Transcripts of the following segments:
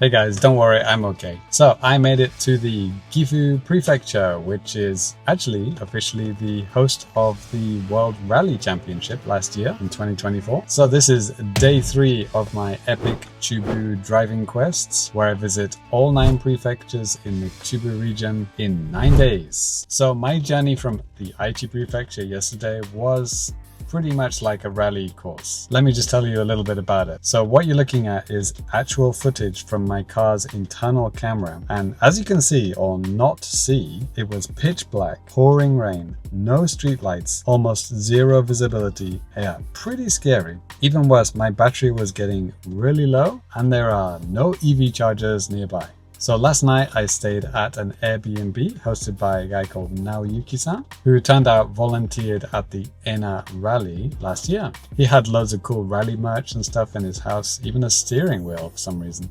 Hey guys, don't worry, I'm okay. So I made it to the Gifu Prefecture, which is actually officially the host of the World Rally Championship last year in 2024. So this is day 3 of my epic Chubu driving quests, where I visit all 9 prefectures in the Chubu region in 9 days. So my journey from the Aichi Prefecture yesterday was pretty much like a rally course. Let me just tell you a little bit about it. So what you're looking at is actual footage from my car's internal camera. And as you can see or not see, it was pitch black, pouring rain, no street lights, almost zero visibility. Yeah, pretty scary. Even worse, my battery was getting really low and there are no EV chargers nearby. So last night I stayed at an Airbnb hosted by a guy called Naoyuki-san, who turned out volunteered at the Ena rally last year. He had loads of cool rally merch and stuff in his house, even a steering wheel for some reason.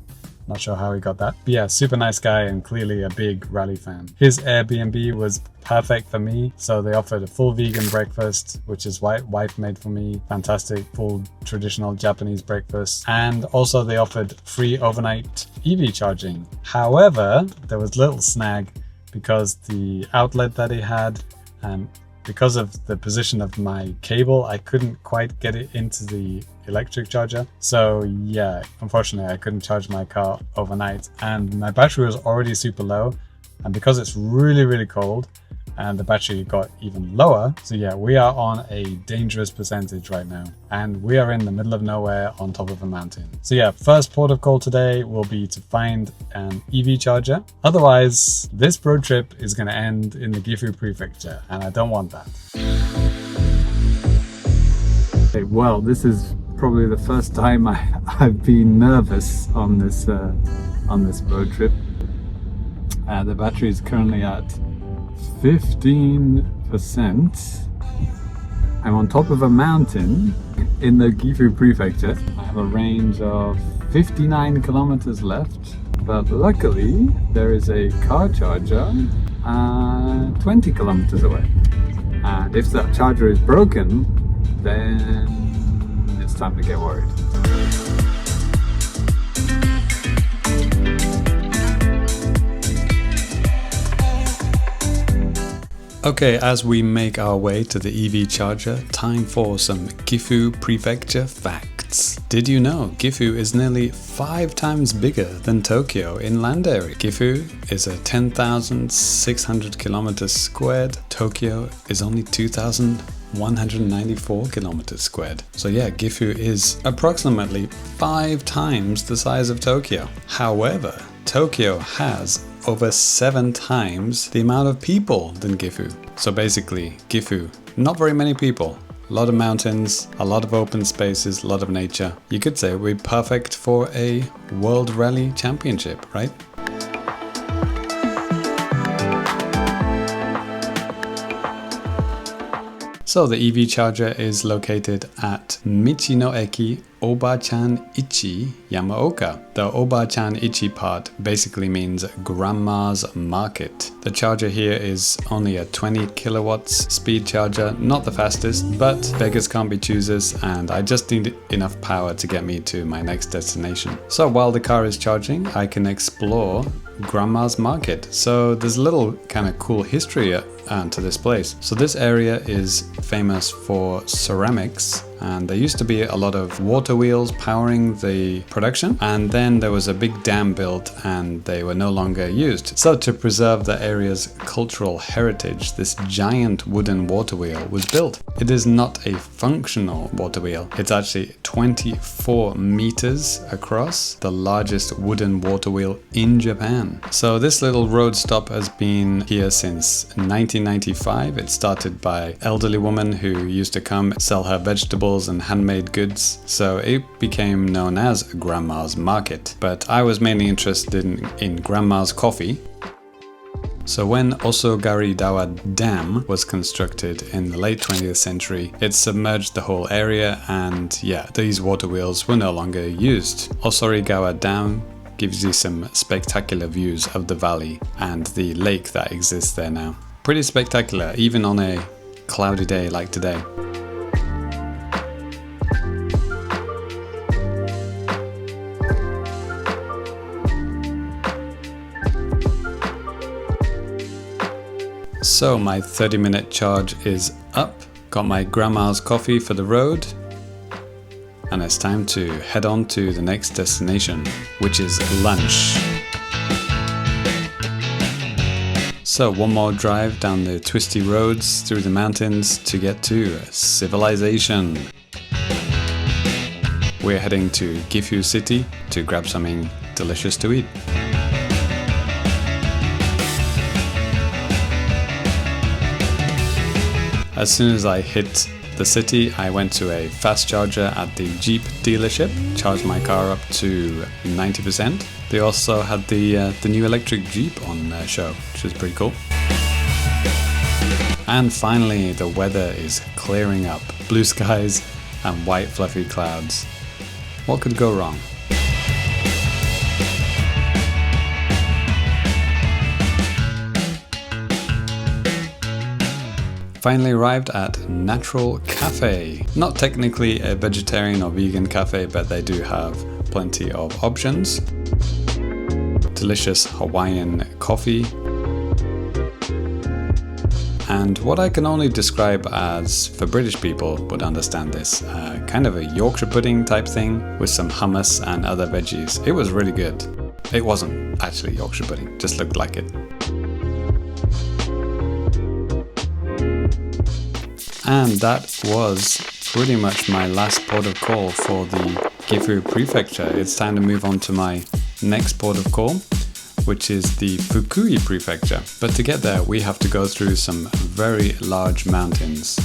Not sure how he got that. But yeah, super nice guy and clearly a big rally fan. His Airbnb was perfect for me. So they offered a full vegan breakfast, which his wife made for me. Fantastic, full traditional Japanese breakfast. And also they offered free overnight EV charging. However, there was a little snag because the outlet that he had, because of the position of my cable, I couldn't quite get it into the electric charger. So yeah, unfortunately I couldn't charge my car overnight and my battery was already super low, and because it's really cold and the battery got even lower. So yeah, we are on a dangerous percentage right now and we are in the middle of nowhere on top of a mountain. So yeah, first port of call today will be to find an EV charger. Otherwise, this road trip is going to end in the Gifu Prefecture and I don't want that. Okay, well, this is probably the first time I've been nervous on this road trip. The battery is currently at 15%. I'm on top of a mountain in the Gifu Prefecture. I have a range of 59 kilometers left, but luckily there is a car charger 20 kilometers away. And if that charger is broken, then it's time to get worried. Okay, as we make our way to the EV charger, time for some Gifu Prefecture facts. Did you know Gifu is nearly 5 times bigger than Tokyo in land area? Gifu is a 10,600 kilometers squared. Tokyo is only 2,194 kilometers squared. So yeah, Gifu is approximately 5 times the size of Tokyo. However, Tokyo has over 7 times the amount of people than Gifu. So basically, Gifu, not very many people, a lot of mountains, a lot of open spaces, a lot of nature. You could say we're perfect for a World Rally Championship, right? So the EV charger is located at Michino Eki Oba-chan Ichi Yamaoka. The Oba-chan Ichi part basically means Grandma's Market. The charger here is only a 20 kilowatts speed charger, not the fastest, but beggars can't be choosers and I just need enough power to get me to my next destination. So while the car is charging, I can explore Grandma's Market. So there's a little kind of cool history to this place. So this area is famous for ceramics, and there used to be a lot of water wheels powering the production, and then there was a big dam built and they were no longer used. So to preserve the area's cultural heritage, this giant wooden water wheel was built. It is not a functional water wheel. It's actually 24 meters across, the largest wooden water wheel in Japan. So this little road stop has been here since 1995. It started by elderly woman who used to come sell her vegetables and handmade goods, so it became known as Grandma's Market. But I was mainly interested in Grandma's coffee. So when Osogaridawa Dam was constructed in the late 20th century, it submerged the whole area and yeah, these water wheels were no longer used. Osogaridawa Dam gives you some spectacular views of the valley and the lake that exists there now. Pretty spectacular, even on a cloudy day like today. So my 30-minute charge is up, got my grandma's coffee for the road, and it's time to head on to the next destination, which is lunch. So one more drive down the twisty roads through the mountains to get to civilization. We're heading to Gifu city to grab something delicious to eat. As soon as I hit the city, I went to a fast charger at the Jeep dealership, charged my car up to 90%. They also had the new electric Jeep on show, which was pretty cool. And finally, the weather is clearing up. Blue skies and white fluffy clouds. What could go wrong? Finally arrived at Natural Café. Not technically a vegetarian or vegan cafe, but they do have plenty of options. Delicious Hawaiian coffee. And what I can only describe as, for British people would understand this, kind of a Yorkshire pudding type thing with some hummus and other veggies. It was really good. It wasn't actually Yorkshire pudding, just looked like it. And that was pretty much my last port of call for the Gifu Prefecture. It's time to move on to my next port of call, which is the Fukui Prefecture. But to get there, we have to go through some very large mountains.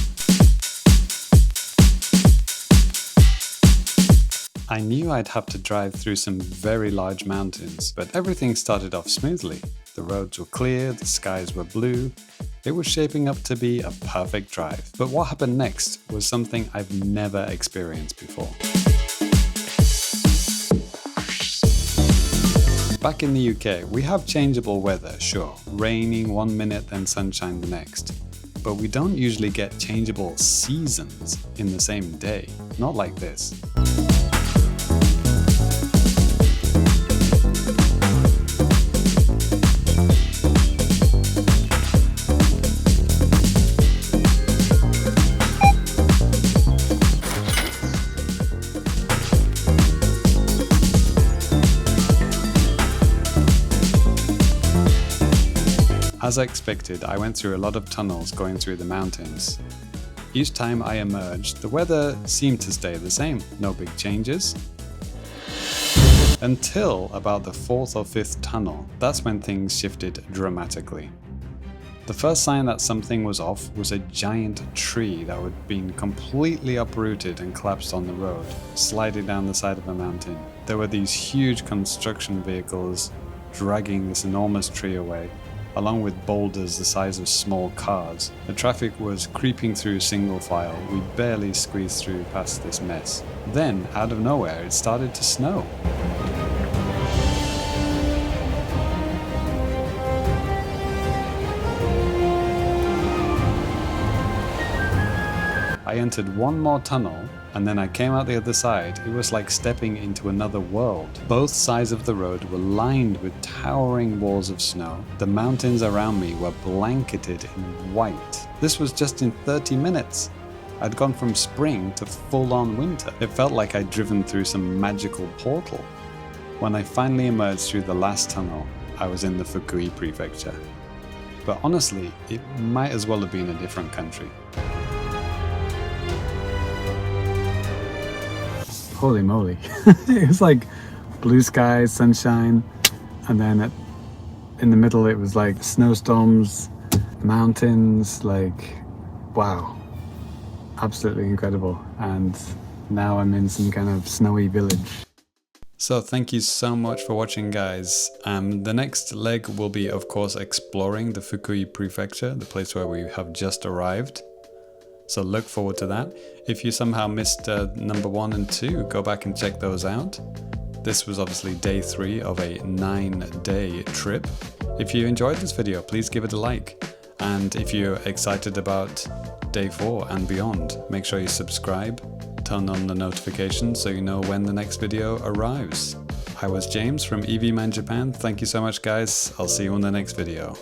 I knew I'd have to drive through some very large mountains, but everything started off smoothly. The roads were clear, the skies were blue. It was shaping up to be a perfect drive. But what happened next was something I've never experienced before. Back in the UK, we have changeable weather, sure. Raining one minute, then sunshine the next. But we don't usually get changeable seasons in the same day. Not like this. As I expected, I went through a lot of tunnels going through the mountains. Each time I emerged, the weather seemed to stay the same, no big changes. Until about the 4th or 5th tunnel, that's when things shifted dramatically. The first sign that something was off was a giant tree that had been completely uprooted and collapsed on the road, sliding down the side of a mountain. There were these huge construction vehicles dragging this enormous tree away, along with boulders the size of small cars. The traffic was creeping through single file. We barely squeezed through past this mess. Then, out of nowhere, it started to snow. I entered one more tunnel, and then I came out the other side. It was like stepping into another world. Both sides of the road were lined with towering walls of snow. The mountains around me were blanketed in white. This was just in 30 minutes. I'd gone from spring to full-on winter. It felt like I'd driven through some magical portal. When I finally emerged through the last tunnel, I was in the Fukui Prefecture. But honestly, it might as well have been a different country. Holy moly. It was like blue skies, sunshine, and then in the middle it was like snowstorms, mountains, like wow, absolutely incredible. And now I'm in some kind of snowy village. So thank you so much for watching, guys. The next leg will be, of course, exploring the Fukui Prefecture, the place where we have just arrived. So look forward to that. If you somehow missed number 1 and 2, go back and check those out. This was obviously day 3 of a 9-day trip. If you enjoyed this video, please give it a like. And if you're excited about day 4 and beyond, make sure you subscribe, turn on the notifications so you know when the next video arrives. I was James from EV Man Japan. Thank you so much, guys. I'll see you on the next video.